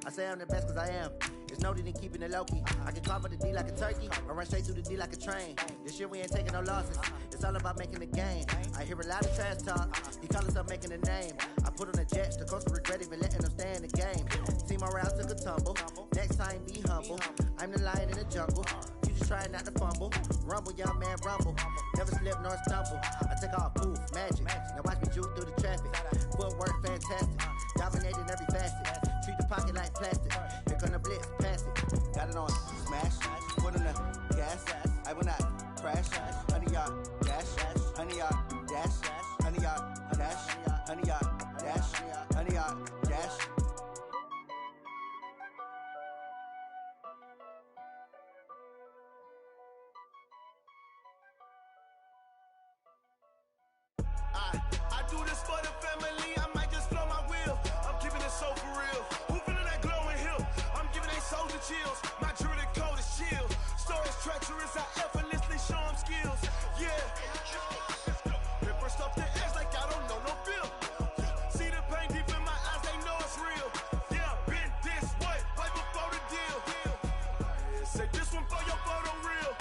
I say I'm the best cause I am. It's noted in keeping it low-key. I can carve up the D like a turkey, or run straight through the D like a train. This year we ain't taking no losses. It's all about making the game. I hear a lot of trash talk. He call himself making a name. I put on the Jets, the coach will regret even letting them stay in the game. Team morale took a tumble. Next time be humble. I'm the lion in the jungle. You just try not to fumble. Rumble, young man, rumble. Never slip nor stumble. I take off, poof, magic. Now watch me juke through the traffic. Footwork fantastic. Dominating every facet. Treat the pocket like plastic. Here come the blitz, pass it. Got it on smash. Put in the gas. I will not crash. 100-yard dash. 100-yard dash. 100-yard dash. 100-yard dash. 100-yard dash. I do this for the family, I might just blow my wheel. I'm keeping it so for real. Who feeling that glowing hill? I'm giving they soldier chills. My jewelry code is chill. Stories treacherous, I effortlessly show them skills. Yeah. Paper stuff the edge like I don't know no bill. See the pain deep in my eyes, they know it's real. Yeah, been this way, way before the deal. Say this one for your photo reel.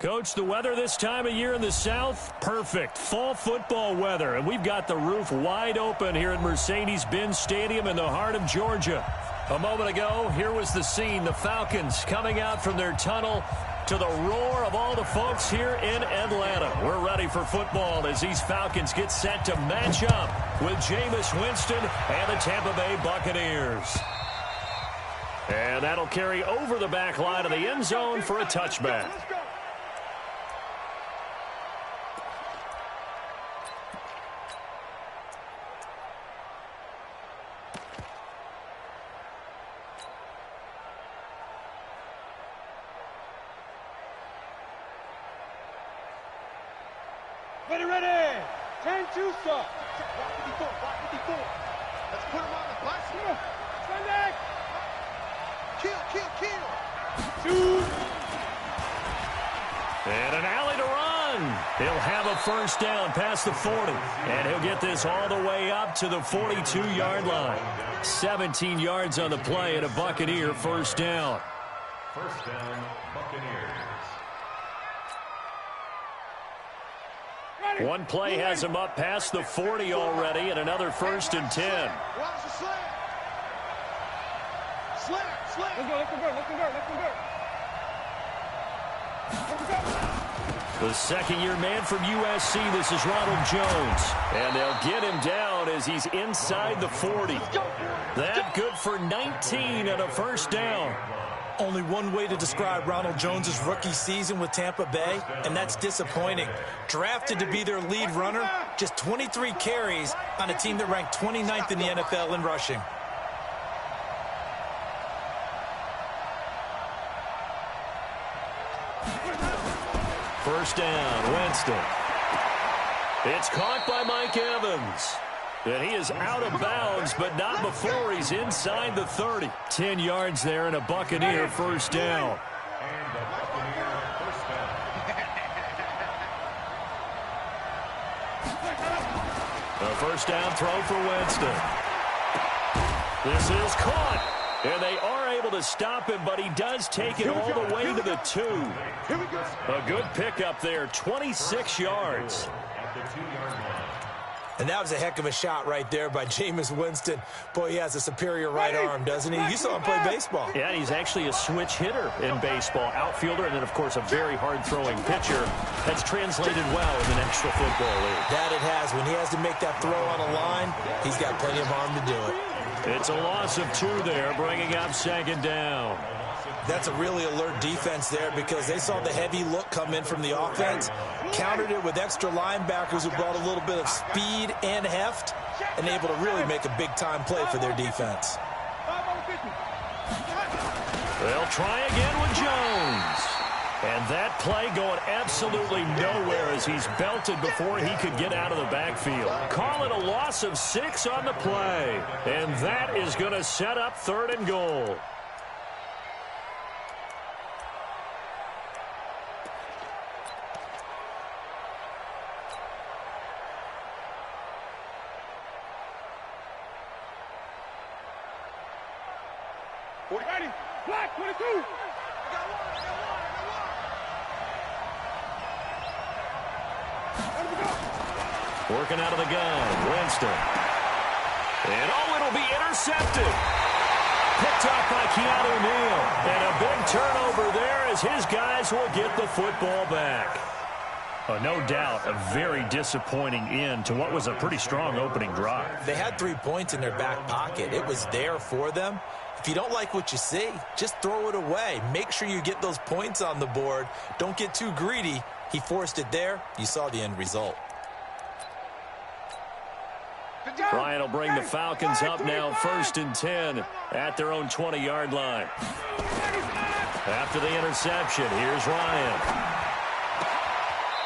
Coach, the weather this time of year in the South, perfect. Fall football weather, and we've got the roof wide open here at Mercedes-Benz Stadium in the heart of Georgia. A moment ago, here was the scene. The Falcons coming out from their tunnel to the roar of all the folks here in Atlanta. We're ready for football as these Falcons get set to match up with Jameis Winston and the Tampa Bay Buccaneers. And that'll carry over the back line of the end zone for a touchback. Ready. 10-2 stop. Block 54. Let's put him on the bus. Sunday. Kill. Shoot. And an alley to run. He'll have a first down past the 40. And he'll get this all the way up to the 42-yard line. 17 yards on the play and a Buccaneer first down. First down, Buccaneers. One play has him up past the 40 already, and another 1st and 10. Watch the slam. Let them go. The second-year man from USC, this is Ronald Jones. And they'll get him down as he's inside the 40. That good for 19 and a first down. Only one way to describe Ronald Jones' rookie season with Tampa Bay, and that's disappointing. Drafted to be their lead runner, just 23 carries on a team that ranked 29th in the NFL in rushing. First down, Winston. It's caught by Mike Evans. And he is out of bounds, but not before he's inside the 30. 10 yards there and a Buccaneer first down. And a Buccaneer first down. A first down throw for Winston. This is caught. And they are able to stop him, but he does take it all the way to the 2. A good pickup there, 26 yards. At the 2-yard line. And that was a heck of a shot right there by Jameis Winston. Boy, he has a superior right arm, doesn't he? You saw him play baseball. Yeah, and he's actually a switch hitter in baseball. Outfielder, and then, of course, a very hard-throwing pitcher. That's translated well in the National Football League. That it has. When he has to make that throw on a line, he's got plenty of arm to do it. It's a loss of 2 there, bringing up second down. That's a really alert defense there because they saw the heavy look come in from the offense, countered it with extra linebackers who brought a little bit of speed and heft, and able to really make a big-time play for their defense. They'll try again with Jones. And that play going absolutely nowhere as he's belted before he could get out of the backfield. Call it a loss of 6 on the play. And that is going to set up 3rd and goal. Ready? Black 22. Working out of the gun, Winston. And it'll be intercepted. Picked off by Keanu Neal. And a big turnover there as his guys will get the football back. No doubt a very disappointing end to what was a pretty strong opening drive. They had 3 points in their back pocket. It was there for them. If you don't like what you see, just throw it away. Make sure you get those points on the board. Don't get too greedy. He forced it there. You saw the end result. Ryan will bring the Falcons up now 1st and 10 at their own 20-yard line. After the interception, here's Ryan.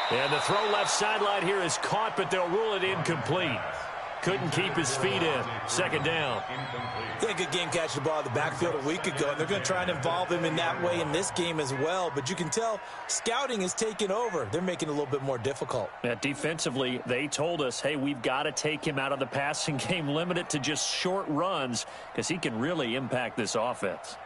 And the throw left sideline here is caught, but they'll rule it incomplete. Couldn't keep his feet in. 2nd down. He had a good game catching the ball in the backfield a week ago, and they're going to try and involve him in that way in this game as well. But you can tell scouting is taking over. They're making it a little bit more difficult. Defensively, they told us, hey, we've got to take him out of the passing game, limit it to just short runs, because he can really impact this offense.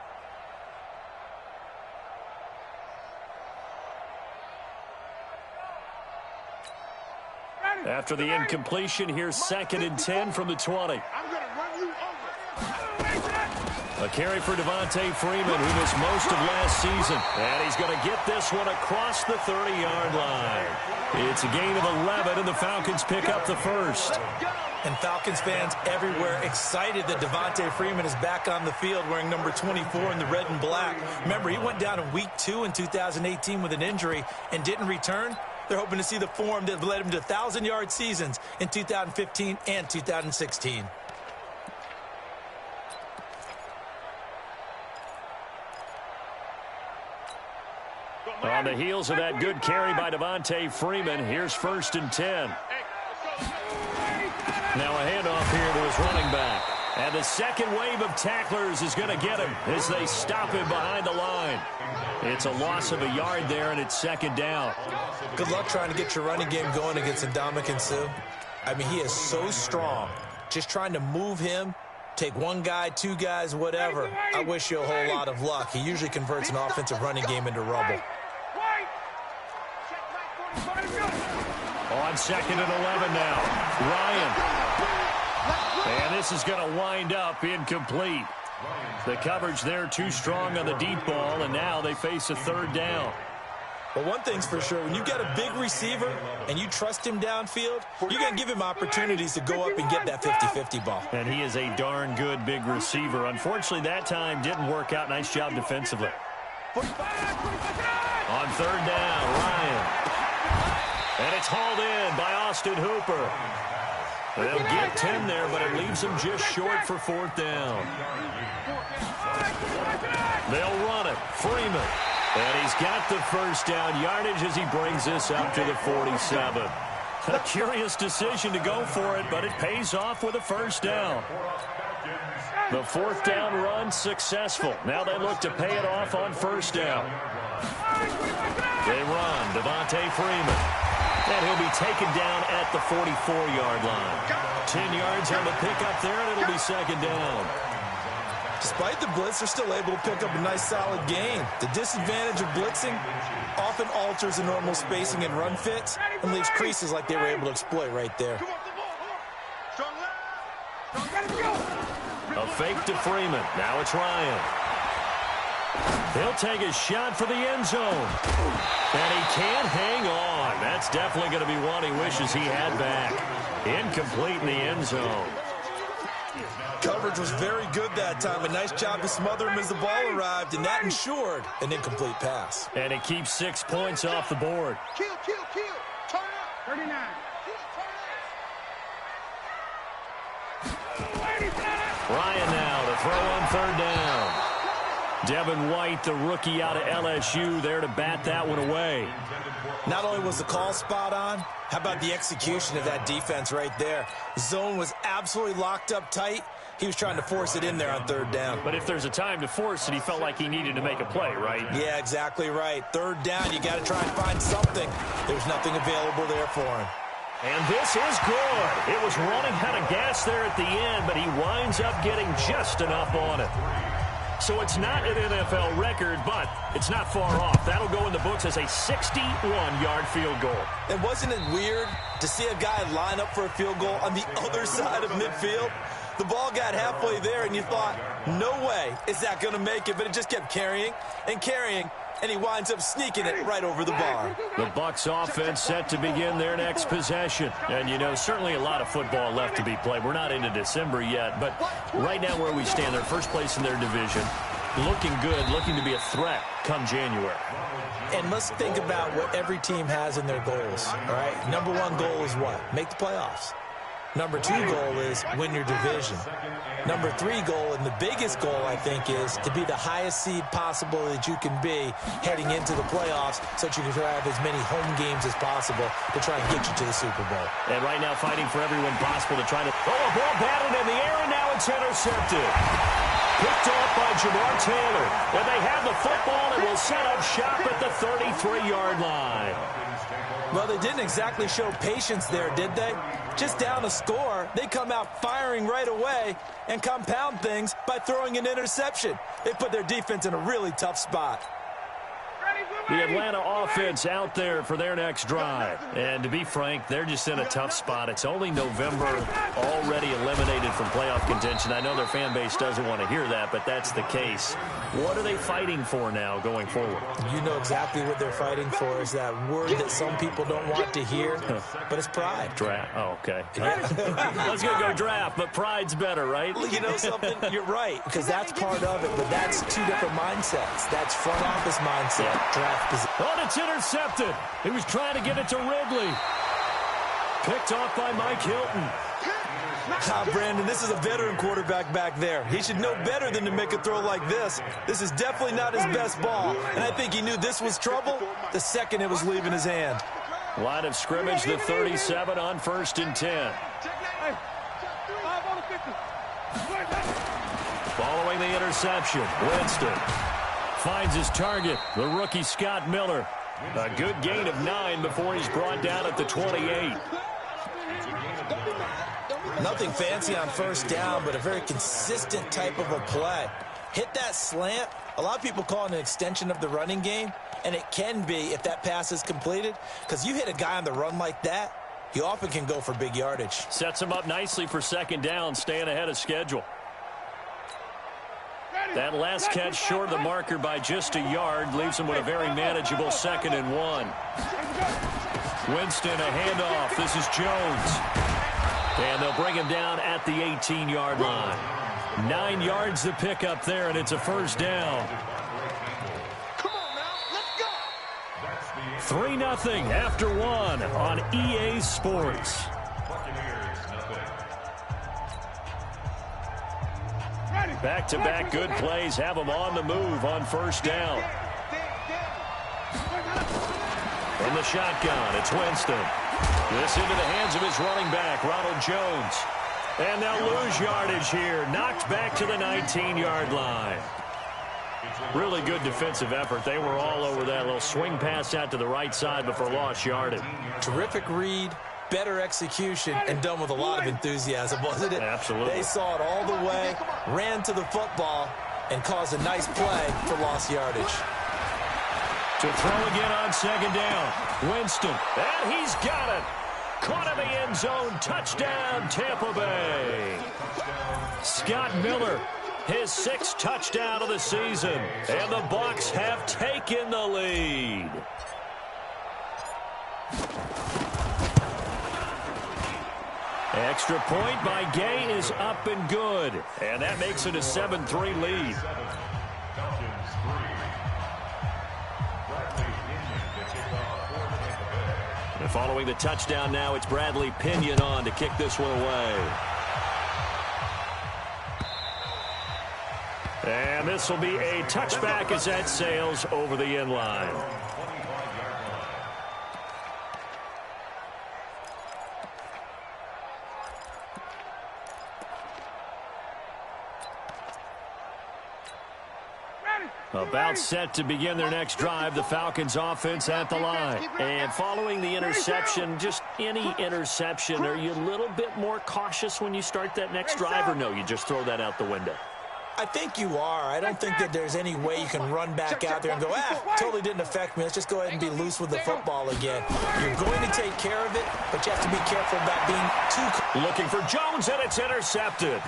After the incompletion, here's 2nd and 10 from the 20. A carry for Devontae Freeman, who missed most of last season. And he's going to get this one across the 30-yard line. It's a gain of 11, and the Falcons pick up the first. And Falcons fans everywhere excited that Devontae Freeman is back on the field wearing number 24 in the red and black. Remember, he went down in week 2 in 2018 with an injury and didn't return. They're hoping to see the form that led him to 1,000-yard seasons in 2015 and 2016. On the heels of that good carry by Devontae Freeman, here's 1st and 10. Now a handoff here to his running back. And the second wave of tacklers is going to get him as they stop him behind the line. It's a loss of a yard there, and it's 2nd down. Good luck trying to get your running game going against Ndamukong Suh. I mean, he is so strong. Just trying to move him, take one guy, 2 guys, whatever. I wish you a whole lot of luck. He usually converts an offensive running game into rubble. On 2nd and 11 now, Ryan. And this is going to wind up incomplete. The coverage there too strong on the deep ball, and now they face a 3rd down. Well, one thing's for sure, when you got a big receiver and you trust him downfield, you're going to give him opportunities to go up and get that 50-50 ball. And he is a darn good big receiver. Unfortunately, that time didn't work out. Nice job defensively. On 3rd down, Ryan. And it's hauled in by Austin Hooper. They'll get 10 there, but it leaves them just short for 4th down. They'll run it. Freeman. And he's got the 1st down yardage as he brings this up to the 47. A curious decision to go for it, but it pays off with a 1st down. The 4th down run successful. Now they look to pay it off on 1st down. They run. Devontae Freeman. And he'll be taken down at the 44-yard line. 10 yards on the pickup there, and it'll be 2nd down. Despite the blitz, they're still able to pick up a nice solid gain. The disadvantage of blitzing often alters the normal spacing and run fits and leaves creases like they were able to exploit right there. A fake to Freeman. Now it's Ryan. He'll take a shot for the end zone. And he can't hang on. That's definitely going to be one he wishes he had back. Incomplete in the end zone. Coverage was very good that time. A nice job to smother him as the ball arrived, and that ensured an incomplete pass. And it keeps 6 points off the board. Kill. Turn up. 39. Ryan now to throw on 3rd down. Devin White, the rookie out of LSU, there to bat that one away. Not only was the call spot on, how about the execution of that defense right there? Zone was absolutely locked up tight. He was trying to force it in there on 3rd down. But if there's a time to force it, he felt like he needed to make a play, right? Yeah, exactly right. 3rd down, you got to try and find something. There's nothing available there for him. And this is good. It was running out of gas there at the end, but he winds up getting just enough on it. So it's not an NFL record, but it's not far off. That'll go in the books as a 61-yard field goal. And wasn't it weird to see a guy line up for a field goal on the other side of midfield? The ball got halfway there, and you thought, no way is that going to make it, but it just kept carrying and carrying, and he winds up sneaking it right over the bar. The Bucs offense set to begin their next possession. And, you know, certainly a lot of football left to be played. We're not into December yet, but right now where we stand, they're first place in their division, looking good, looking to be a threat come January. And let's think about what every team has in their goals, all right? Number one goal is what? Make the playoffs. Number two goal is win your division. Number three goal, and the biggest goal, I think, is to be the highest seed possible that you can be heading into the playoffs so that you can have as many home games as possible to try and get you to the Super Bowl. And right now fighting for every win possible to try to... Oh, a ball batted in the air, and now it's intercepted. Picked off by Jamar Taylor. And they have the football and will set up shop at the 33-yard line. Well, they didn't exactly show patience there, did they? Just down a score, they come out firing right away and compound things by throwing an interception. They put their defense in a really tough spot. The Atlanta offense out there for their next drive. And to be frank, they're just in a tough spot. It's only November, already eliminated from playoff contention. I know their fan base doesn't want to hear that, but that's the case. What are they fighting for now going forward? You know exactly what they're fighting for is that word that some people don't want to hear, but it's pride. Draft. Oh, okay. Let's go draft, but pride's better, right? You know something? You're right, because that's part of it, but that's two different mindsets. That's front office mindset, draft. Oh, it's intercepted. He was trying to get it to Ridley. Picked off by Mike Hilton. Brandon, this is a veteran quarterback back there. He should know better than to make a throw like this. This is definitely not his best ball, and I think he knew this was trouble the second it was leaving his hand. Line of scrimmage, the 37 on 1st and 10. Following the interception, Winston finds his target, the rookie Scott Miller. A good gain of 9 before he's brought down at the 28. Nothing fancy on first down, but a very consistent type of a play. Hit that slant. A lot of people call it an extension of the running game, and it can be if that pass is completed, because you hit a guy on the run like that, you often can go for big yardage. Sets him up nicely for second down, staying ahead of schedule. That last catch short of the marker by just a yard leaves him with a very manageable 2nd and 1. Winston, a handoff. This is Jones. And they'll bring him down at the 18-yard line. 9 yards to pick up there, and it's a first down. Come on now, let's go. 3-0 after 1 on EA Sports. Back-to-back good plays have them on the move on first down. From the shotgun, it's Winston. This into the hands of his running back, Ronald Jones. And they'll lose yardage here. Knocked back to the 19-yard line. Really good defensive effort. They were all over that little swing pass out to the right side before lost yardage. Terrific read. Better execution, and done with a lot of enthusiasm, wasn't it? Absolutely. They saw it all the way, ran to the football, and caused a nice play for lost yardage. To throw again on second down. Winston, and he's got it. Caught in the end zone. Touchdown, Tampa Bay. Scott Miller, his 6th touchdown of the season, and the Bucs have taken the lead. Extra point by Gay is up and good. And that makes it a 7-3 lead. And following the touchdown now, it's Bradley Pinion on to kick this one away. And this will be a touchback as that sails over the end line. About set to begin their next drive, the Falcons offense at the line. And following the interception, just any interception, are you a little bit more cautious when you start that next drive, or no, you just throw that out the window? I think you are. I don't think that there's any way you can run back out there and go, totally didn't affect me. Let's just go ahead and be loose with the football again. You're going to take care of it, but you have to be careful about being too... Looking for Jones, and it's intercepted.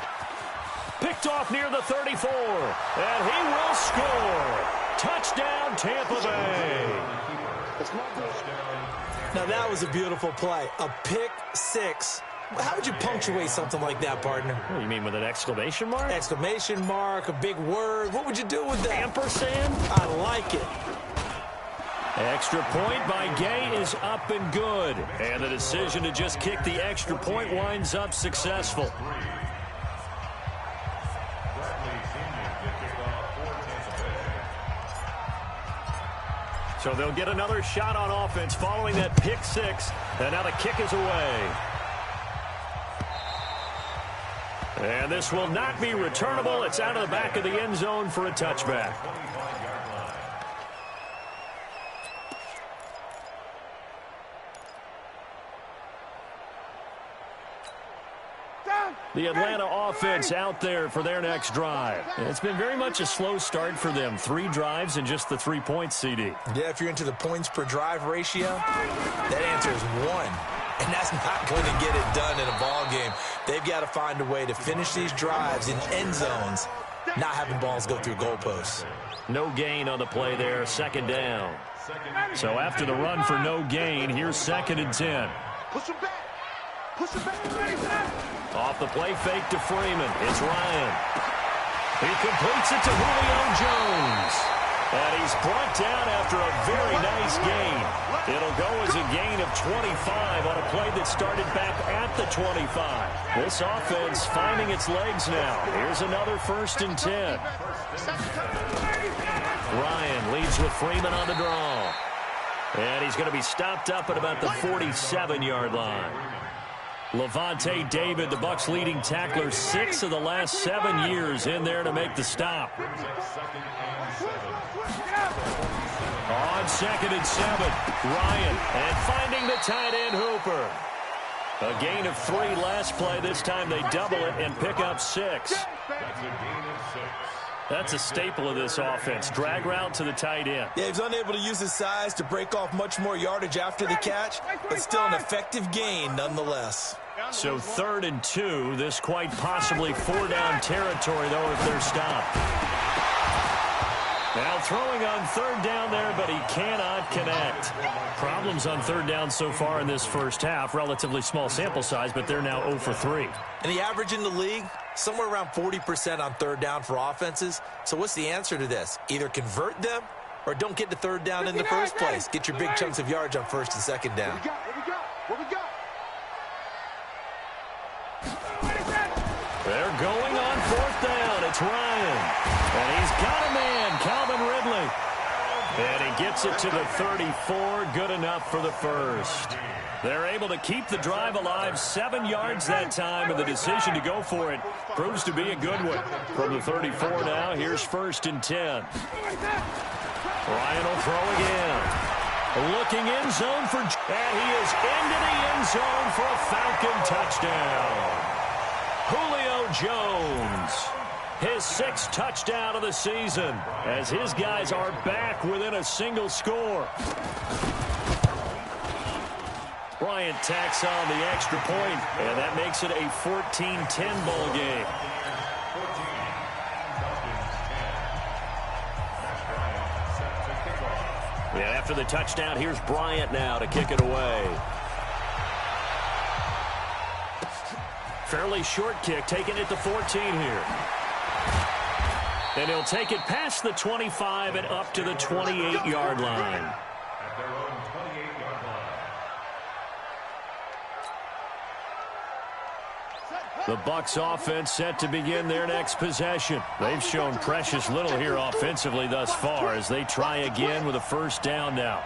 Picked off near the 34, and he will score. Touchdown, Tampa Bay. Now, that was a beautiful play. A pick six. How would you punctuate something like that, partner? What do you mean, with an exclamation mark? Exclamation mark, a big word. What would you do with that? Ampersand? I like it. Extra point by Gay is up and good. And the decision to just kick the extra point winds up successful. So they'll get another shot on offense following that pick six. And now the kick is away. And this will not be returnable. It's out of the back of the end zone for a touchback. The Atlanta offense out there for their next drive. It's been very much a slow start for them. 3 drives and just the 3 points, CD. Yeah, if you're into the points per drive ratio, that answer is 1. And that's not going to get it done in a ball game. They've got to find a way to finish these drives in end zones, not having balls go through goalposts. No gain on the play there, second down. So after the run for no gain, here's 2nd and 10. Push him back. Push him back. Off the play fake to Freeman. It's Ryan. He completes it to Julio Jones. And he's brought down after a very nice gain. It'll go as a gain of 25 on a play that started back at the 25. This offense finding its legs now. Here's another 1st and 10. Ryan leads with Freeman on the draw. And he's going to be stopped up at about the 47-yard line. Levante David, the Bucs' leading tackler, 6 of the last 7 years in there to make the stop. On 2nd and 7, Ryan, and finding the tight end Hooper. A gain of 3 last play. This time they double it and pick up 6. That's a staple of this offense. Drag route to the tight end. Yeah, he's unable to use his size to break off much more yardage after the catch, but still an effective gain nonetheless. So 3rd and 2. This quite possibly 4-down territory, though, if they're stopped. Now throwing on 3rd down there, but he cannot connect. Problems on 3rd down so far in this first half. Relatively small sample size, but they're now 0 for 3. And the average in the league, somewhere around 40% on 3rd down for offenses. So what's the answer to this? Either convert them or don't get to 3rd down in the first place. Get your big chunks of yards on 1st and 2nd down. What we got? They're going on 4th down. It's Ryan. And he's got a man, Calvin Ridley. And he gets it to the 34. Good enough for the 1st. They're able to keep the drive alive, 7 yards that time, and the decision to go for it proves to be a good one. From the 34 now, here's 1st and 10. Ryan will throw again. Looking in zone for... And he is into the end zone for a Falcon touchdown. Julio Jones, his 6th touchdown of the season, as his guys are back within a single score. Bryant tacks on the extra point, and that makes it a 14-10 ball game. Yeah, after the touchdown, here's Bryant now to kick it away. Fairly short kick, taking it to 14 here. And he'll take it past the 25 and up to the 28-yard line. At their own 28-yard line. The Bucs offense set to begin their next possession. They've shown precious little here offensively thus far as they try again with a 1st down now.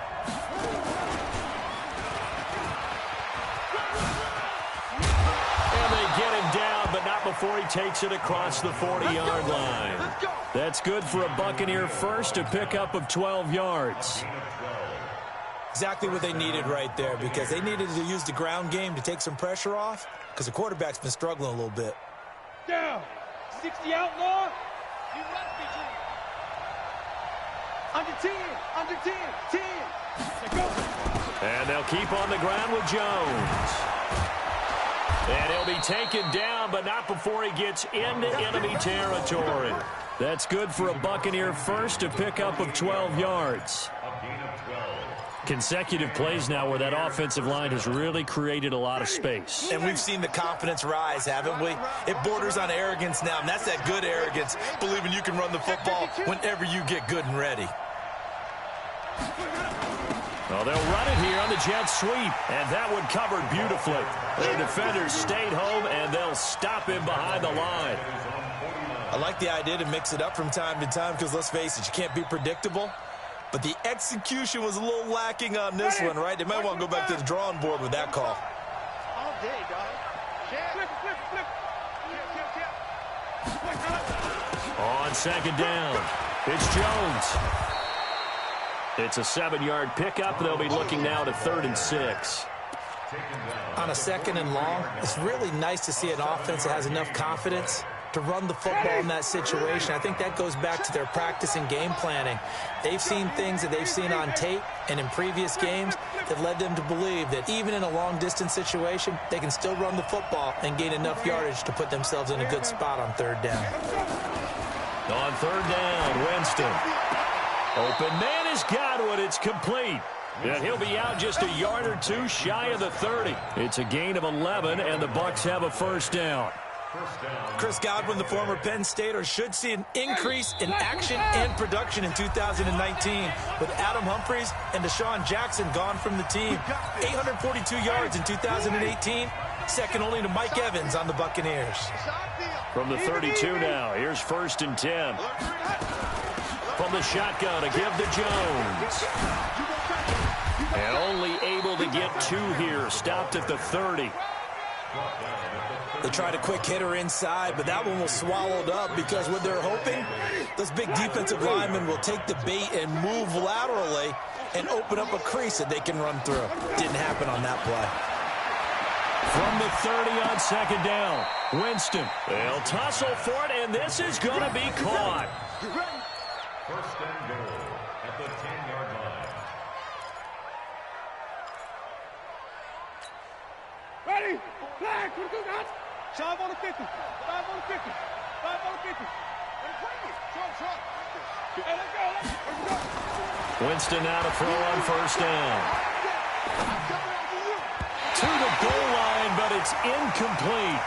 Before he takes it across the 40-yard line. That's good for a Buccaneer 1st, to pick up of 12 yards. Exactly what they needed right there, because they needed to use the ground game to take some pressure off, because the quarterback's been struggling a little bit. Down. 60 outlaw. Under 10, under 10, 10. And they'll keep on the ground with Jones. And he'll be taken down, but not before he gets into enemy territory. That's good for a Buccaneer first, a pickup of 12 yards. Consecutive plays now where that offensive line has really created a lot of space. And we've seen the confidence rise, haven't we? It borders on arrogance now, and that's that good arrogance, believing you can run the football whenever you get good and ready. Well, they'll run it here on the jet sweep, and that one covered beautifully. Their defenders stayed home, and they'll stop him behind the line. I like the idea to mix it up from time to time because, let's face it, you can't be predictable. But the execution was a little lacking on this one, right? They might want to go back to the drawing board with that call. All day, dog. Flip, flip, flip. On second down, it's Jones. It's a 7-yard pickup. They'll be looking now to 3rd and 6. On a 2nd and long, it's really nice to see an offense that has enough confidence to run the football in that situation. I think that goes back to their practice and game planning. They've seen things that they've seen on tape and in previous games that led them to believe that even in a long-distance situation, they can still run the football and gain enough yardage to put themselves in a good spot on 3rd down. On 3rd down, Winston. Open man has got one. It's complete. And he'll be out just a yard or two shy of the 30. It's a gain of 11, and the Bucs have a 1st down. Chris Godwin, the former Penn Stater, should see an increase in action and production in 2019 with Adam Humphries and Deshaun Jackson gone from the team. 842 yards in 2018, second only to Mike Evans on the Buccaneers. From the 32 now, here's 1st and 10. From the shotgun to give to Jones. And only able to get 2 here, stopped at the 30. They tried a quick hitter inside, but that one was swallowed up because what they're hoping, those big defensive linemen will take the bait and move laterally and open up a crease that they can run through. Didn't happen on that play. From the 30 on 2nd down, Winston. They'll tussle for it, and this is going to be caught. 1st and goal at the 10-yard line. Ready? Flag. 5 on the 50. 5 on the 50. 5 on the 50. Hey, let's go. Winston now to throw on 1st down. To the goal line, but it's incomplete.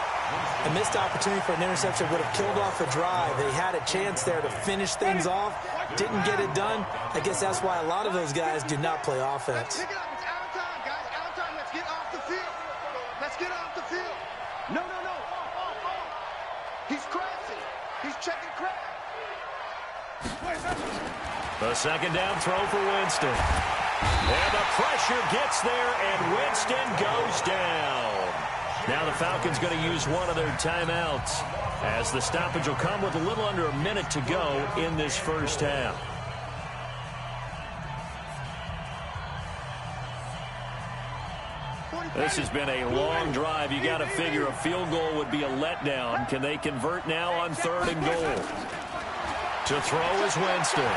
A missed opportunity for an interception would have killed off a drive. They had a chance there to finish things off. Didn't get it done. I guess that's why a lot of those guys do not play offense. Pick it up. It's out of time, guys. Out of time. Let's get off the field. Let's get off the field. No. He's crashing. He's checking crash. The 2nd down throw for Winston. And the pressure gets there, and Winston goes down. Now the Falcons going to use one of their timeouts as the stoppage will come with a little under a minute to go in this 1st half. This has been a long drive. You got to figure a field goal would be a letdown. Can they convert now on 3rd and goal? To throw is Winston.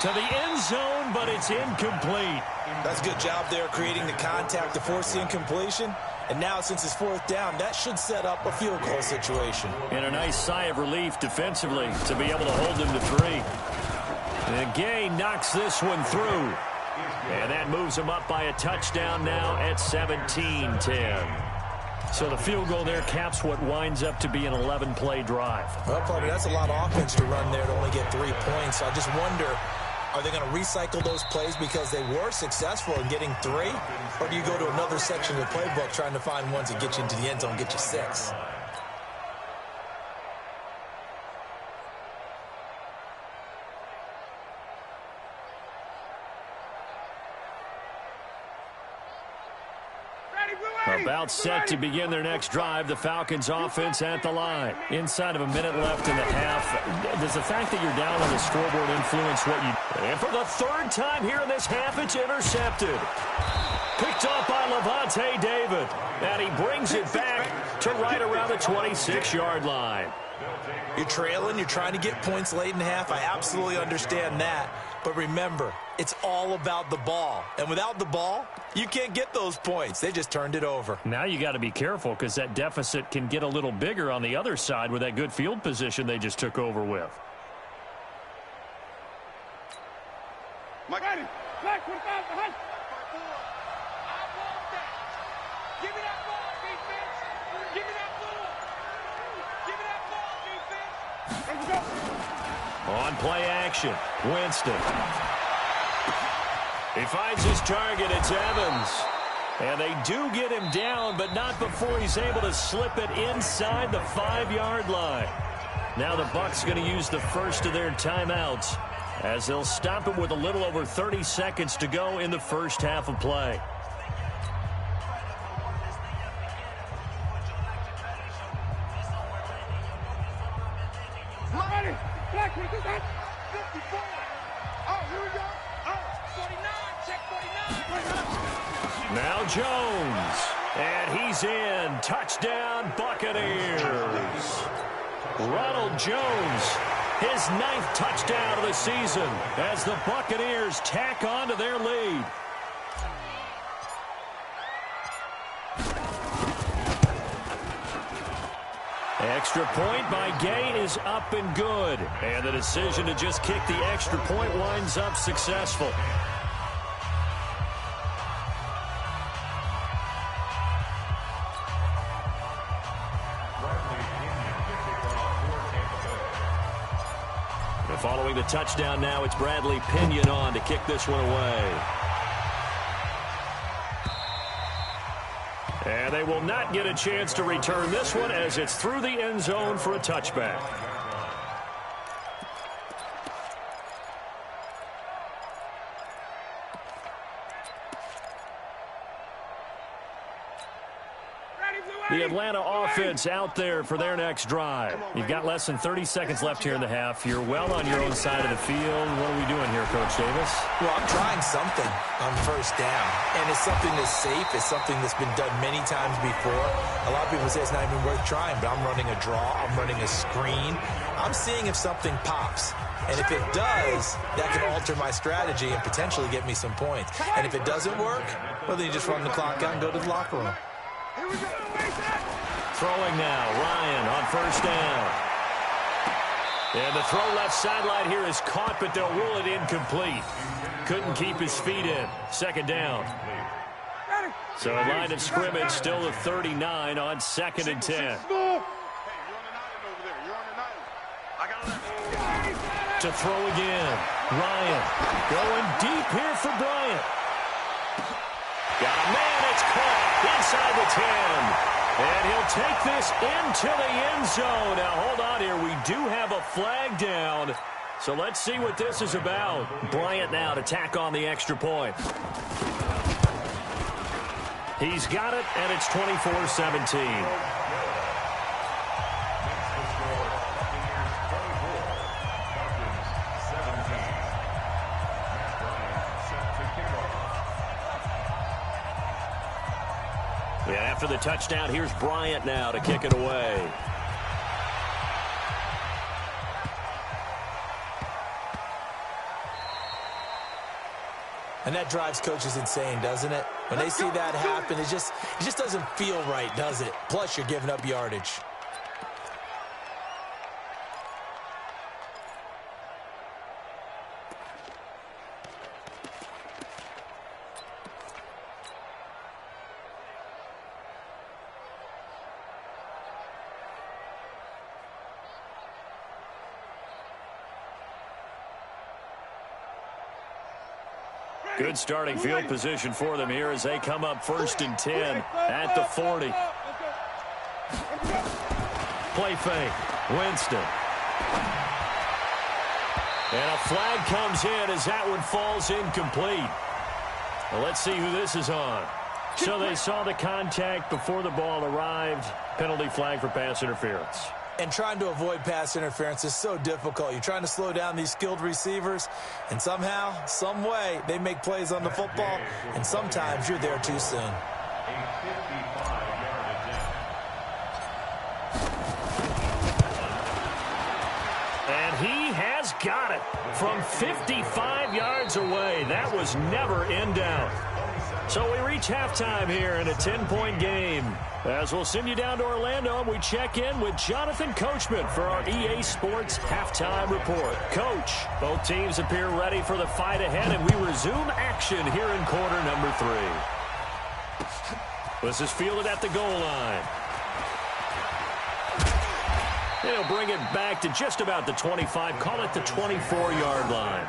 To the end zone, but it's incomplete. That's a good job there creating the contact to force the incompletion. And now, since it's 4th down, that should set up a field goal situation. And a nice sigh of relief defensively to be able to hold them to 3. And Gay knocks this one through. And that moves him up by a touchdown now at 17-10. So the field goal there caps what winds up to be an 11-play drive. Well, partner, that's a lot of offense to run there to only get 3 points. So I just wonder, are they going to recycle those plays because they were successful in getting 3? Or do you go to another section of the playbook trying to find ones that get you into the end zone, get you 6? About set to begin their next drive. The Falcons offense at the line. Inside of a minute left in the half. Does the fact that you're down on the scoreboard influence what you... And for the 3rd time here in this half, it's intercepted. Picked off by Levante David. And he brings it back to right around the 26-yard line. You're trailing, you're trying to get points late in half. I absolutely understand that. But remember, it's all about the ball. And without the ball, you can't get those points. They just turned it over. Now you got to be careful because that deficit can get a little bigger on the other side with that good field position they just took over with. Mike, Black 45 behind. Give me that ball, defense. Give me that ball. Give me that ball, defense. Let's go. On play action, Winston. He finds his target. It's Evans. And they do get him down, but not before he's able to slip it inside the 5-yard line. Now the Bucs going to use the first of their timeouts as they'll stop it with a little over 30 seconds to go in the first half of play. Black 54. Oh, here we go. Oh, 49. Check 49. Now Jones. And he's in. Touchdown, Buccaneers. Ronald Jones, his 9th touchdown of the season as the Buccaneers tack on to their lead. Extra point by Gay is up and good. And the decision to just kick the extra point winds up successful. And following the touchdown now, it's Bradley Pinion on to kick this one away. And they will not get a chance to return this one as it's through the end zone for a touchback. The Atlanta offense out there for their next drive. You've got less than 30 seconds left here in the half. You're well on your own side of the field. What are we doing here, Coach Davis? Well, I'm trying something on first down. And it's something that's safe. It's something that's been done many times before. A lot of people say it's not even worth trying, but I'm running a draw. I'm running a screen. I'm seeing if something pops. And if it does, that can alter my strategy and potentially get me some points. And if it doesn't work, well, then you just run the clock out and go to the locker room. Throwing now, Ryan on first down. And the throw left sideline here is caught, but they'll rule it incomplete. Couldn't keep his feet in. Second down. So a line of scrimmage still at 39 on 2nd and 10. To throw again. Ryan going deep here for Bryant. Got a man, it's caught inside the 10. And he'll take this into the end zone. Now, hold on here. We do have a flag down. So let's see what this is about. Bryant now to tack on the extra point. He's got it, and it's 24-17. After the touchdown, here's Bryant now to kick it away. And that drives coaches insane, doesn't it? When they see that happen, it just doesn't feel right, does it? Plus, you're giving up yardage. Good starting field position for them here as they come up 1st and 10 at the 40. Play fake. Winston. And a flag comes in as that one falls incomplete. Well, let's see who this is on. So they saw the contact before the ball arrived. Penalty flag for pass interference. And trying to avoid pass interference is so difficult. You're trying to slow down these skilled receivers, and somehow, some way, they make plays on the football, and sometimes you're there too soon. got it from 55 yards away. That was never in doubt. So we reach halftime here in a 10-point game. As we'll send you down to Orlando, and we check in with Jonathan Coachman for our EA Sports Halftime Report. Coach, both teams appear ready for the fight ahead, and we resume action here in quarter number 3. This is fielded at the goal line. And he'll bring it back to just about the 25, call it the 24-yard line.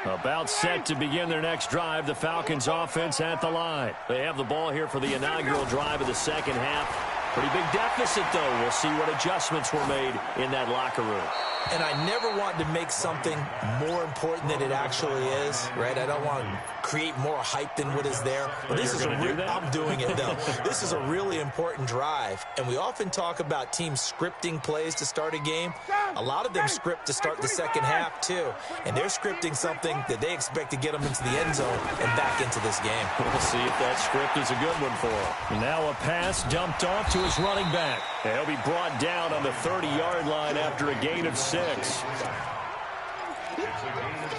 About set to begin their next drive, the Falcons offense at the line. They have the ball here for the inaugural drive of the second half. Pretty big deficit, though. We'll see what adjustments were made in that locker room. And I never want to make something more important than it actually is, right? I don't want to create more hype than what is there. But this is I'm doing it, though. This is a really important drive. And we often talk about teams scripting plays to start a game. A lot of them script to start the second half, too. And they're scripting something that they expect to get them into the end zone and back into this game. We'll see if that script is a good one for him. Now a pass dumped off to his running back. And he'll be brought down on the 30-yard line after a gain of 6.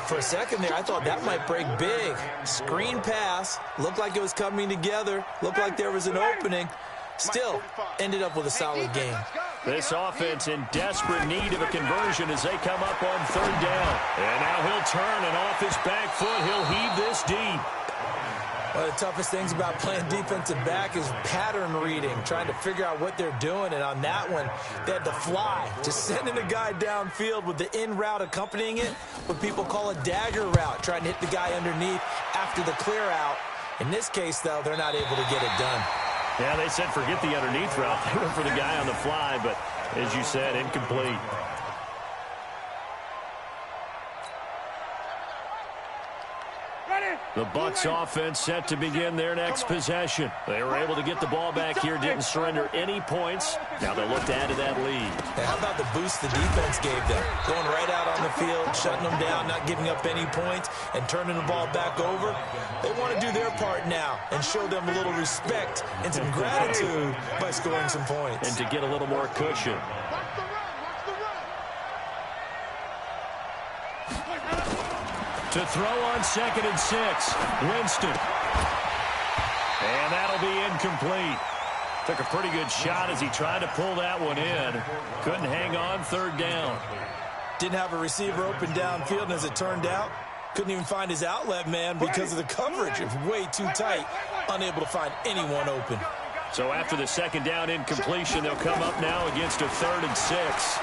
For a second there, I thought that might break big. Screen pass. Looked like it was coming together. Looked like there was an opening. Still, ended up with a solid game. This offense in desperate need of a conversion as they come up on 3rd down. And now he'll turn, and off his back foot, he'll heave this deep. One of the toughest things about playing defensive back is pattern reading, trying to figure out what they're doing. And on that one, they had to fly, just sending a guy downfield with the in route accompanying it, what people call a dagger route, trying to hit the guy underneath after the clear out. In this case, though, they're not able to get it done. Yeah, they said forget the underneath route. They went for the guy on the fly, but as you said, incomplete. The Bucs offense set to begin their next possession. They were able to get the ball back here, didn't surrender any points. Now they'll look to add to that lead. How about the boost the defense gave them? Going right out on the field, shutting them down, not giving up any points, and turning the ball back over. They want to do their part now and show them a little respect and some gratitude by scoring some points. And to get a little more cushion. To throw on 2nd and 6. Winston. And that'll be incomplete. Took a pretty good shot as he tried to pull that one in. Couldn't hang on 3rd down. Didn't have a receiver open downfield, and as it turned out, couldn't even find his outlet man because of the coverage. It was way too tight. Unable to find anyone open. So after the 2nd down incompletion, they'll come up now against a 3rd and 6.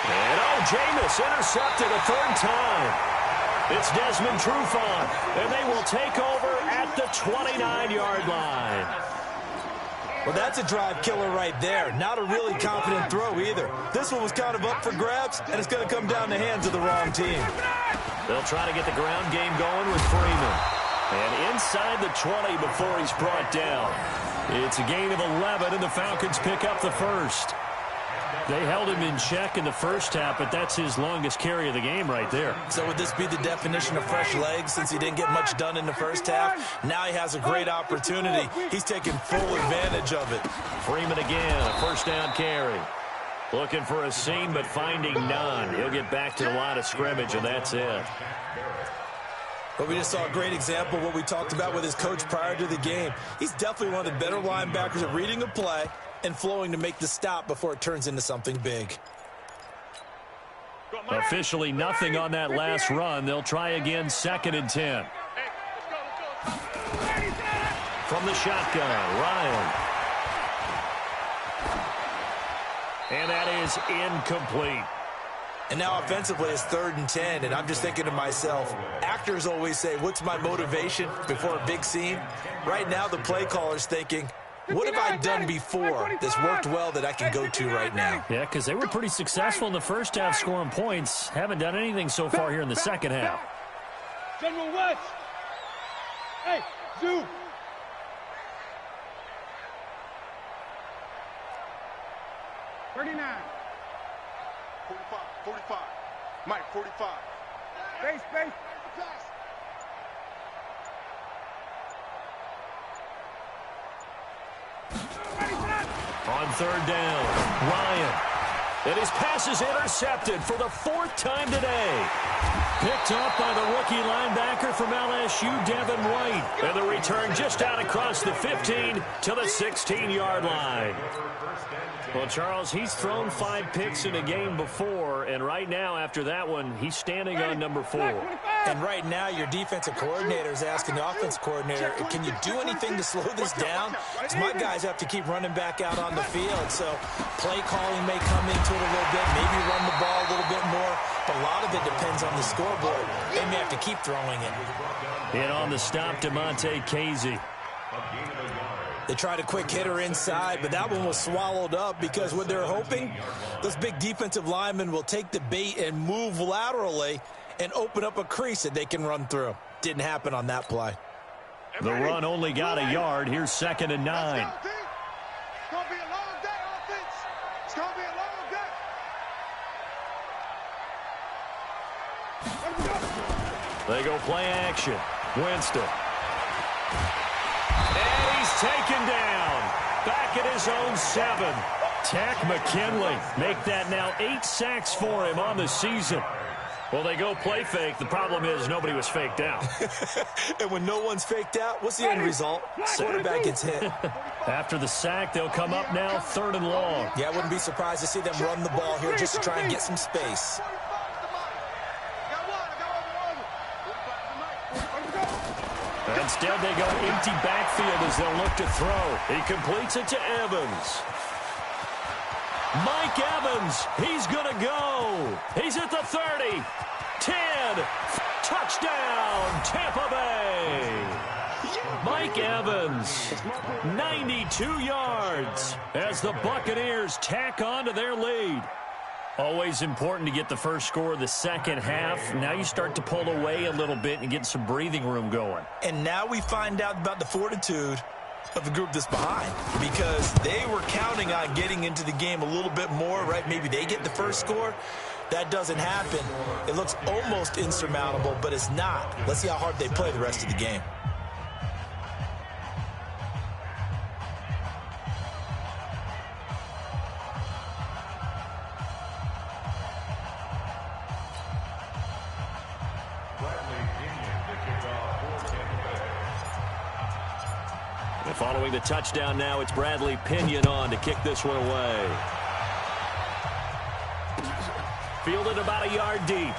And Jameis intercepted a 3rd time. It's Desmond Trufant, and they will take over at the 29-yard line. Well, that's a drive killer right there. Not a really confident throw either. This one was kind of up for grabs, and it's going to come down the hands of the wrong team. They'll try to get the ground game going with Freeman. And inside the 20 before he's brought down. It's a gain of 11, and the Falcons pick up the 1st. They held him in check in the first half, but that's his longest carry of the game right there. So would this be the definition of fresh legs since he didn't get much done in the first half? Now he has a great opportunity. He's taking full advantage of it. Freeman again, a 1st down carry. Looking for a seam, but finding none. He'll get back to the line of scrimmage, and that's it. But we just saw a great example of what we talked about with his coach prior to the game. He's definitely one of the better linebackers at reading a play and flowing to make the stop before it turns into something big. Officially nothing on that last run. They'll try again 2nd and 10. From the shotgun, Ryan. And that is incomplete. And now offensively it's 3rd and 10, and I'm just thinking to myself, actors always say, what's my motivation before a big scene? Right now the play caller's thinking, what have I done before that's worked well that I can go to right now? Yeah, because they were pretty successful in the first half scoring points. Haven't done anything so far here in the second half. General West. Hey, Zoo. $39. 45. Mike, 45. Space. On third down, Ryan. And his pass is intercepted for the fourth time today. Picked up by the rookie linebacker from LSU, Devin White. And the return just out across the 15 to the 16-yard line. Well, Charles, he's thrown 5 picks in a game before, and right now, after that one, he's standing on number 4. And right now, your defensive coordinator is asking the offensive coordinator, can you do anything to slow this down? Because my guys have to keep running back out on the field. So play calling may come into it a little bit, maybe run the ball a little bit more. But a lot of it depends on the scoreboard. They may have to keep throwing it. And on the stop, DeMonte Casey. They tried a quick hitter inside, but that one was swallowed up because what they're hoping, those big defensive linemen will take the bait and move laterally and open up a crease that they can run through. Didn't happen on that play. The run only got a yard. Here's 2nd and 9. It's going to be a long day, offense. It's going to be a long day. They go play action. Winston. And he's taken down. Back at his own 7. Tack McKinley. Make that now 8 sacks for him on the season. Well, they go play fake. The problem is nobody was faked out. And when no one's faked out, what's the end result? Quarterback gets hit. After the sack, they'll come up now 3rd and long. Yeah, I wouldn't be surprised to see them run the ball here just to try and get some space. Instead, they go empty backfield as they'll look to throw. He completes it to Evans. Mike Evans, he's going to go. He's at the 30, 10, touchdown, Tampa Bay. Mike Evans, 92 yards as the Buccaneers tack on to their lead. Always important to get the first score of the second half. Now you start to pull away a little bit and get some breathing room going. And now we find out about the fortitude of the group that's behind, because they were counting on getting into the game a little bit more, right? Maybe they get the first score. That doesn't happen. It looks almost insurmountable, but it's not. Let's see how hard they play the rest of the game. And following the touchdown now, it's Bradley Pinion on to kick this one away. Fielded about a yard deep.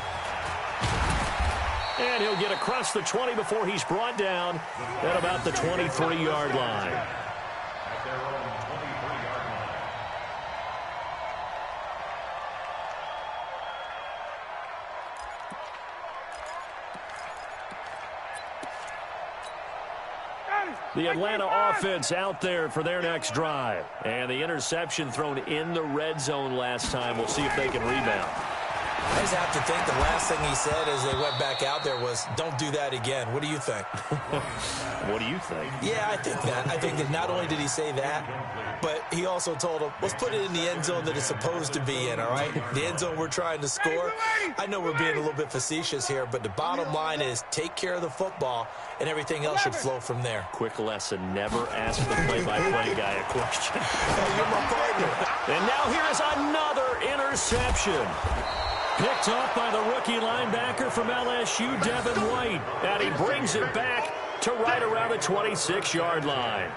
And he'll get across the 20 before he's brought down at about the 23-yard line. The Atlanta offense out there for their next drive. And the interception thrown in the red zone last time. We'll see if they can rebound. I just have to think the last thing he said as they went back out there was, don't do that again. What do you think? What do you think? Yeah, I think that. I think that not only did he say that, but he also told them, let's put it in the end zone that it's supposed to be in, all right? The end zone we're trying to score. I know we're being a little bit facetious here, but the bottom line is take care of the football, and everything else should flow from there. Quick lesson, never ask the play-by-play guy a question. Hey, you're my partner. And now here is another interception. Picked off by the rookie linebacker from LSU, Devin White. And he brings it back to right around the 26-yard line.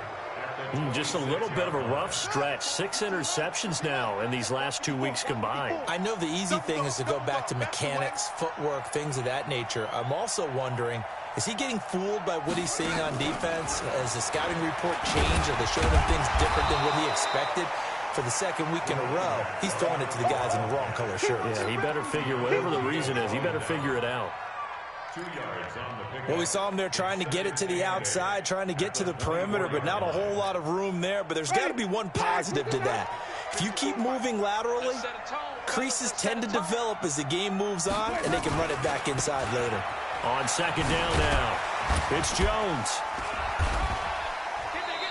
Just a little bit of a rough stretch. 6 interceptions now in these last 2 weeks combined. I know the easy thing is to go back to mechanics, footwork, things of that nature. I'm also wondering, is he getting fooled by what he's seeing on defense? Has the scouting report changed? Are they showing him things different than what he expected? For the second week in a row, he's throwing it to the guys in the wrong color shirts. Yeah, he better figure, whatever the reason is, he better figure it out. Well, we saw him there trying to get it to the outside, trying to get to the perimeter, but not a whole lot of room there. But there's got to be one positive to that. If you keep moving laterally, creases tend to develop as the game moves on, and they can run it back inside later. On second down now, it's Jones.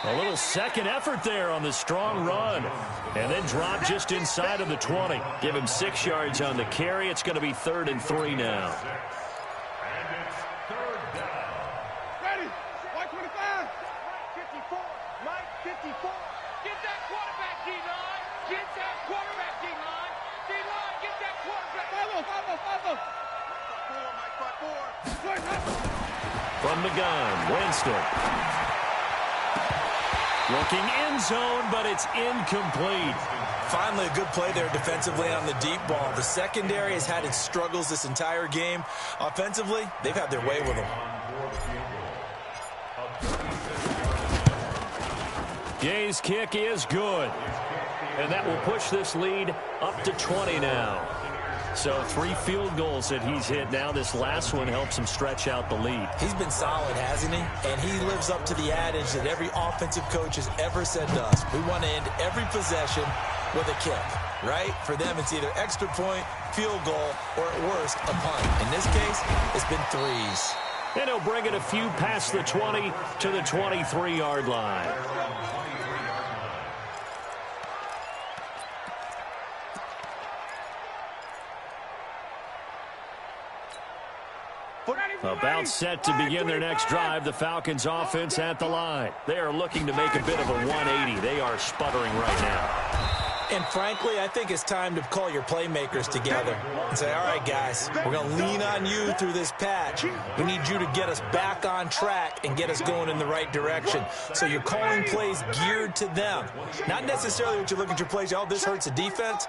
A little second effort there on the strong run. And then drop just inside of the 20. Give him 6 yards on the carry. It's going to be 3rd and 3 now. quarterback, D-line. Get that quarterback, D-line. D-line, get that quarterback. From the gun, Winston. Looking end zone, but it's incomplete. Finally, a good play there defensively on the deep ball. The secondary has had its struggles this entire game. Offensively, they've had their way with them. Gay's kick is good. And that will push this lead up to 20 now. So 3 field goals that he's hit now. This last one helps him stretch out the lead. He's been solid, hasn't he? And he lives up to the adage that every offensive coach has ever said to us. We want to end every possession with a kick, right? For them, it's either extra point, field goal, or at worst, a punt. In this case, it's been 3s. And he'll bring it a few past the 20 to the 23-yard line. About set to begin their next drive, the Falcons offense at the line. They are looking to make a bit of a 180. They are sputtering right now. And frankly, I think it's time to call your playmakers together and say, all right, guys, we're going to lean on you through this patch. We need you to get us back on track and get us going in the right direction. So you're calling plays geared to them. Not necessarily what you look at your plays, oh, this hurts the defense.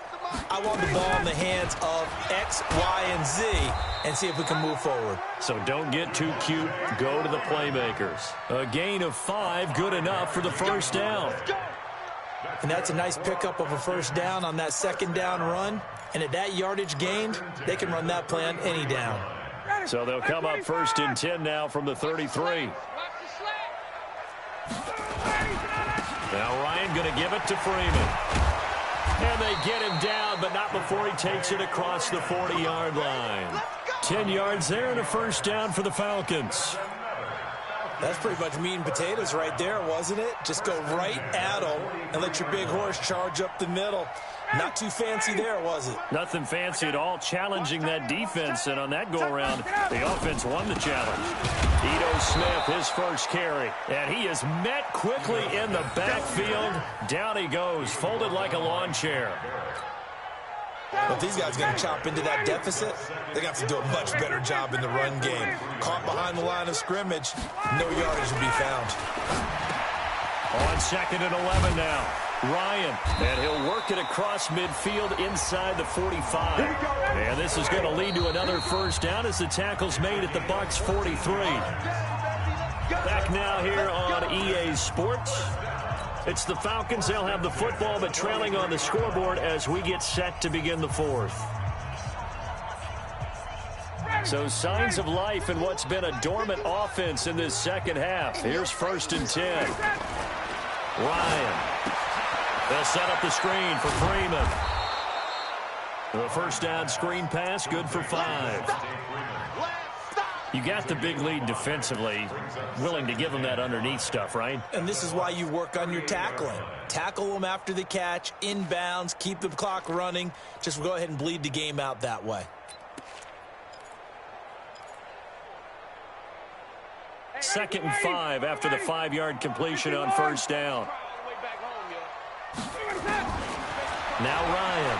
I want the ball in the hands of X, Y, and Z and see if we can move forward. So don't get too cute. Go to the playmakers. A gain of 5, good enough for the first down. And that's a nice pickup of a first down on that second down run. And at that yardage gained, they can run that play on any down. So they'll come up 1st and 10 now from the 33. Now Ryan going to give it to Freeman. And they get him down, but not before he takes it across the 40-yard line. 10 yards there and a first down for the Falcons. That's pretty much meat and potatoes right there, wasn't it? Just go right at them and let your big horse charge up the middle. Not too fancy there, was it? Nothing fancy at all, challenging that defense. And on that go-around, the offense won the challenge. Ito Smith, his first carry. And he is met quickly in the backfield. Down he goes, folded like a lawn chair. But these guys are going to chop into that deficit. They got to do a much better job in the run game. Caught behind the line of scrimmage, no yardage to be found. On 2nd and 11 now. Ryan, and he'll work it across midfield inside the 45. And this is going to lead to another first down as the tackle's made at the Bucs 43. Back now here on EA Sports. It's the Falcons. They'll have the football, but trailing on the scoreboard as we get set to begin the 4th. So signs of life in what's been a dormant offense in this second half. Here's 1st and 10. Ryan. They'll set up the screen for Freeman. The first down screen pass, good for 5. You got the big lead defensively, willing to give them that underneath stuff, right? And this is why you work on your tackling. Tackle them after the catch, inbounds, keep the clock running. Just go ahead and bleed the game out that way. 2nd and 5 after the 5-yard completion on first down. Now Ryan.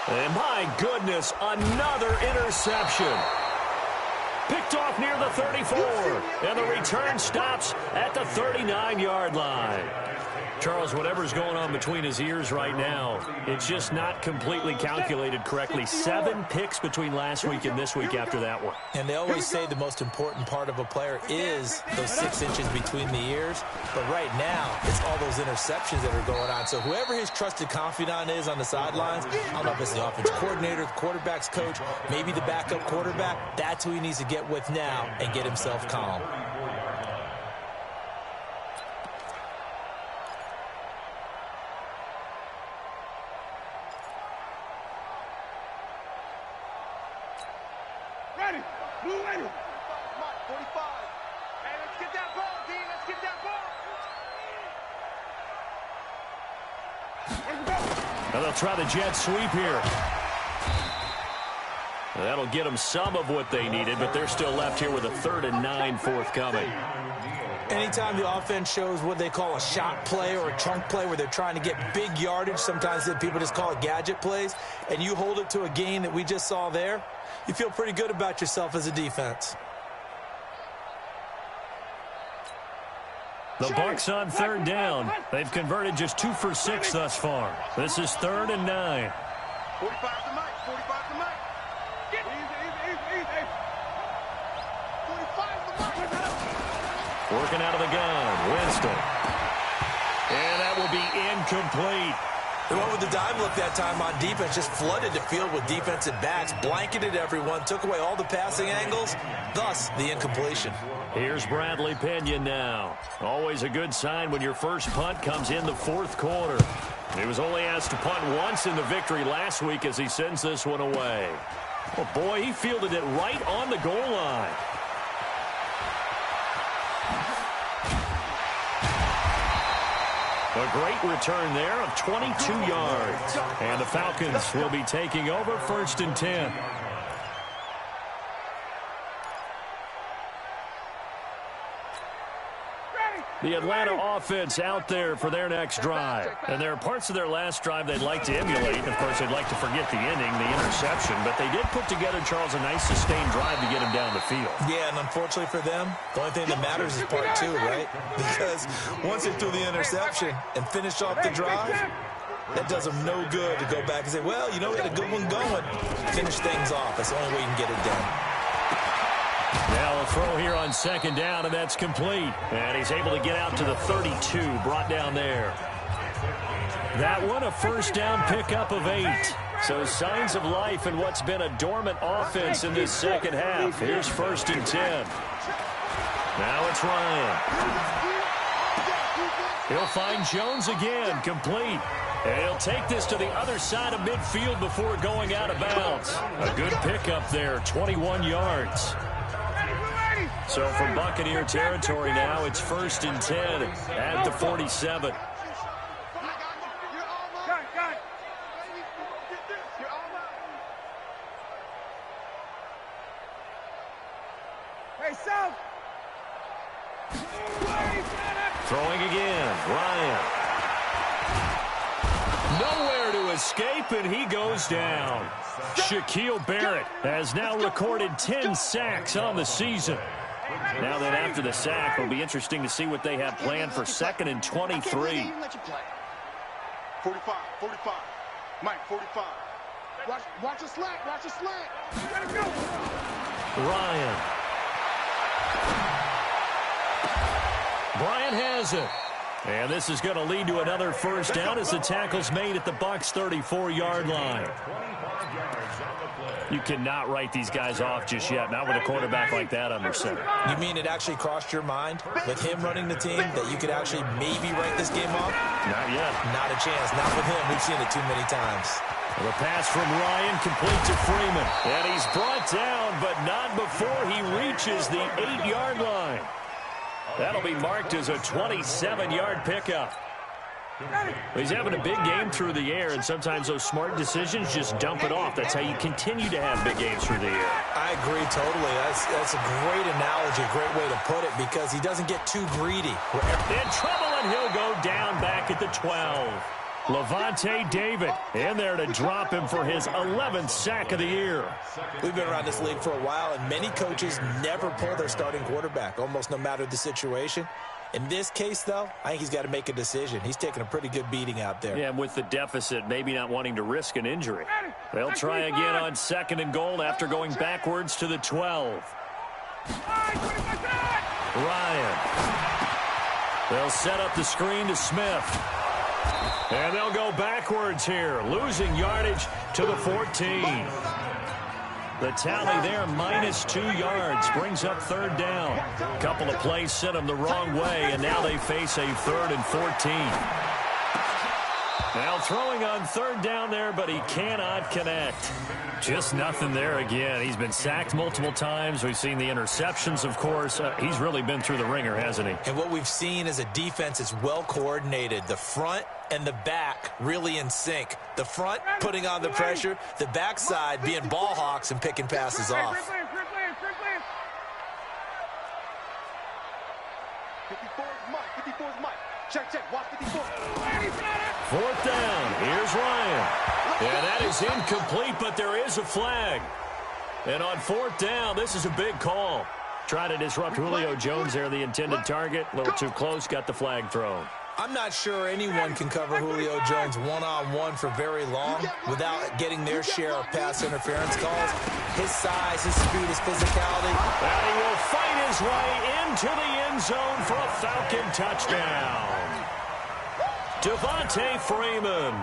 And my goodness, another interception. Picked off near the 34. And the return stops at the 39-yard line. Charles, whatever's going on between his ears right now, it's just not completely calculated correctly. 7 picks between last week and this week after that one. And they always say the most important part of a player is those 6 inches between the ears. But right now, it's all those interceptions that are going on. So whoever his trusted confidant is on the sidelines, I don't know if it's the offense coordinator, the quarterback's coach, maybe the backup quarterback, that's who he needs to get with now and get himself calm. Now they'll try the jet sweep here. That'll get them some of what they needed, but they're still left here with a 3rd and 9 forthcoming. Anytime the offense shows what they call a shot play or a chunk play where they're trying to get big yardage, sometimes people just call it gadget plays, and you hold it to a gain that we just saw there, you feel pretty good about yourself as a defense. The Bucs on third down. They've converted just 2 for 6 thus far. This is 3rd and 9. 45 to Mike. 45 to Mike. Get easy. 45 to Mike. Working out of the gun. Winston. And that will be incomplete. They went with the dime look that time on defense, just flooded the field with defensive backs, blanketed everyone, took away all the passing angles, thus the incompletion. Here's Bradley Pinion now. Always a good sign when your first punt comes in the 4th quarter. He was only asked to punt once in the victory last week as he sends this one away. Oh boy, he fielded it right on the goal line. A great return there of 22 yards. And the Falcons will be taking over 1st and 10. The Atlanta offense out there for their next drive. And there are parts of their last drive they'd like to emulate. Of course, they'd like to forget the inning, the interception. But they did put together, Charles, a nice sustained drive to get him down the field. Yeah, and unfortunately for them, the only thing that matters is part 2, right? Because once they threw the interception and finished off the drive, that does them no good to go back and say, well, you know, we had a good one going. Finish things off. That's the only way you can get it done. Now a throw here on 2nd down, and that's complete. And he's able to get out to the 32, brought down there. That one, a 1st down pickup of 8. So signs of life in what's been a dormant offense in this second half. Here's 1st and 10. Now it's Ryan. He'll find Jones again, complete. And he'll take this to the other side of midfield before going out of bounds. A good pickup there, 21 yards. So from Buccaneer territory now, it's 1st and 10 at the 47. Hey, South. Throwing again, Ryan. Nowhere to escape, and he goes down. Shaquille Barrett has now recorded 10 sacks on the season. Now then, after the sack, it'll be interesting to see what they have planned for 2nd and 23. 45. Mike, 45. Watch a slant. Let him go. Ryan. Bryant has it. And this is going to lead to another 1st down as the tackle's made at the Bucs' 34-yard line. You cannot write these guys off just yet, not with a quarterback like that under center. You mean it actually crossed your mind with him running the team that you could actually maybe write this game off? Not yet. Not a chance. Not with him. We've seen it too many times. The pass from Ryan complete to Freeman. And he's brought down, but not before he reaches the 8-yard line. That'll be marked as a 27-yard pickup. He's having a big game through the air, and sometimes those smart decisions just dump it off. That's how you continue to have big games through the air. I agree totally. That's a great analogy, a great way to put it, because he doesn't get too greedy. In trouble, and he'll go down back at the 12. Levante David in there to drop him for his 11th sack of the year. We've been around this league for a while, and many coaches never pull their starting quarterback, almost no matter the situation. In this case, though, I think he's got to make a decision. He's taking a pretty good beating out there. Yeah, and with the deficit, maybe not wanting to risk an injury. They'll try again on 2nd and goal after going backwards to the 12. Ryan. They'll set up the screen to Smith. And they'll go backwards here, losing yardage to the 14. The tally there, -2 yards, brings up 3rd down. A couple of plays sent them the wrong way, and now they face a 3rd and 14. Now throwing on 3rd down there, but he cannot connect. Just nothing there again. He's been sacked multiple times. We've seen the interceptions, of course. He's really been through the ringer, hasn't he? And what we've seen is a defense that's well coordinated. The front and the back really in sync. The front putting on the pressure, the backside being ball hawks and picking passes off. Check, watch 54. Fourth down. Here's Ryan. And that is incomplete, but there is a flag. And on fourth down, this is a big call. Trying to disrupt Julio Jones there, the intended target. A little too close, got the flag thrown. I'm not sure anyone can cover Julio Jones one-on-one for very long without getting their share of pass interference calls. His size, his speed, his physicality. And he will fight his way into the end zone for a Falcon touchdown. Devontae Freeman,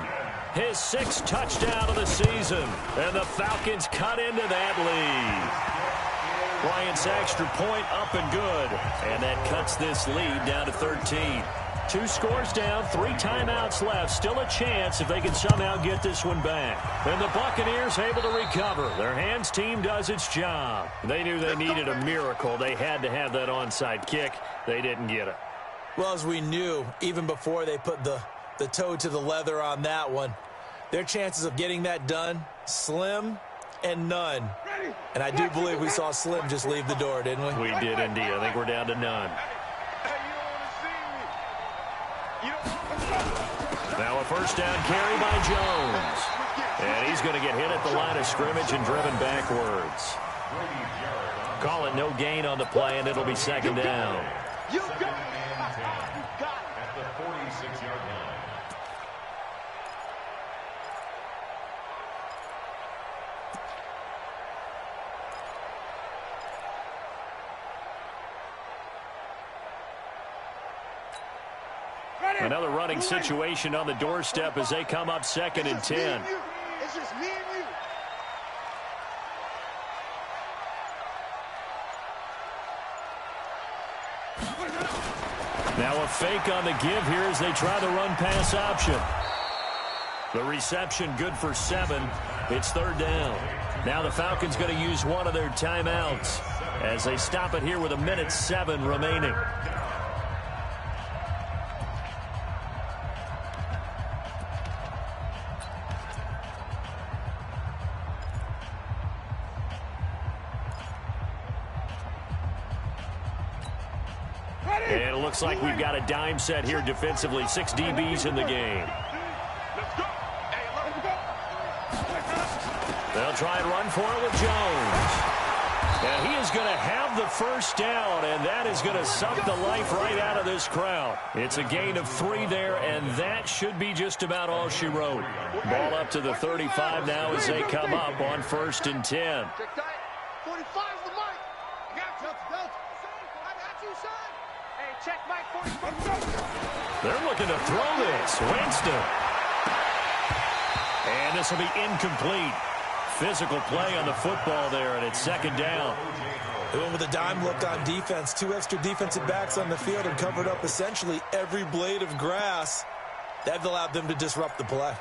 his 6th touchdown of the season. And the Falcons cut into that lead. Bryant's extra point up and good. And that cuts this lead down to 13. 2 scores down, 3 timeouts left. Still a chance if they can somehow get this one back. And the Buccaneers able to recover. Their hands team does its job. They knew they needed a miracle. They had to have that onside kick. They didn't get it. Well, as we knew, even before they put the toe to the leather on that one, their chances of getting that done, slim and none. And I do believe we saw Slim just leave the door, didn't we? We did indeed. I think we're down to none. Now a first down carry by Jones. And he's going to get hit at the line of scrimmage and driven backwards. Call it no gain on the play, and it'll be second down. You got it. At the 46-yard line. Another running situation on the doorstep as they come up 2nd and 10. It's just me and you. Now a fake on the give here as they try the run-pass option. The reception good for 7. It's 3rd down. Now the Falcons going to use one of their timeouts as they stop it here with 1:07 remaining. And it looks like we've got a dime set here defensively. 6 DBs in the game. They'll try and run for it with Jones. And he is going to have the first down, and that is going to suck the life right out of this crowd. It's a gain of 3 there, and that should be just about all she wrote. Ball up to the 35 now as they come up on 1st and 10. 45's the mic. I got you, Delta. I got you, son. Hey, check Mike 45. They're looking to throw this. Winston. And this will be incomplete. Physical play on the football there, and it's 2nd down. They went with a dime look on defense. 2 extra defensive backs on the field and covered up essentially every blade of grass. That allowed them to disrupt the play.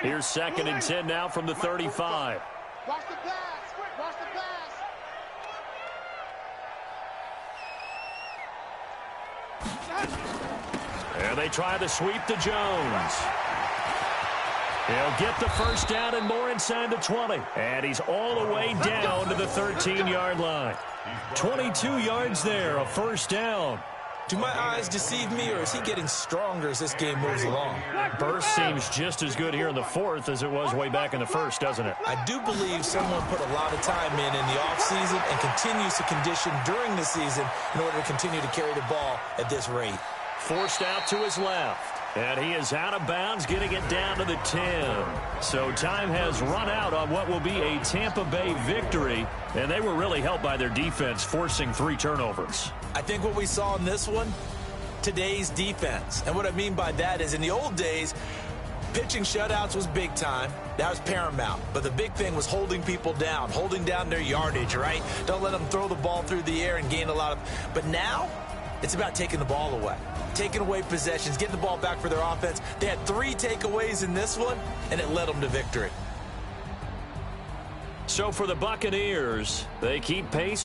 Here's 2nd and 10 now from the 35. Watch the pass. Watch the pass. And they try the sweep to Jones. He'll get the first down and more inside the 20. And he's all the way down to the 13-yard line. 22 yards there, a first down. Do my eyes deceive me, or is he getting stronger as this game moves along? Burst seems just as good here in the 4th as it was way back in the 1st, doesn't it? I do believe someone put a lot of time in the offseason and continues to condition during the season in order to continue to carry the ball at this rate. Forced out to his left. And he is out of bounds, getting it down to the 10. So time has run out on what will be a Tampa Bay victory. And they were really helped by their defense, forcing 3 turnovers. I think what we saw in this one, today's defense. And what I mean by that is in the old days, pitching shutouts was big time. That was paramount. But the big thing was holding people down, holding down their yardage, right? Don't let them throw the ball through the air and gain a lot of... But now, it's about taking the ball away. Taking away possessions, getting the ball back for their offense. They had 3 takeaways in this one, and it led them to victory. So for the Buccaneers, they keep pace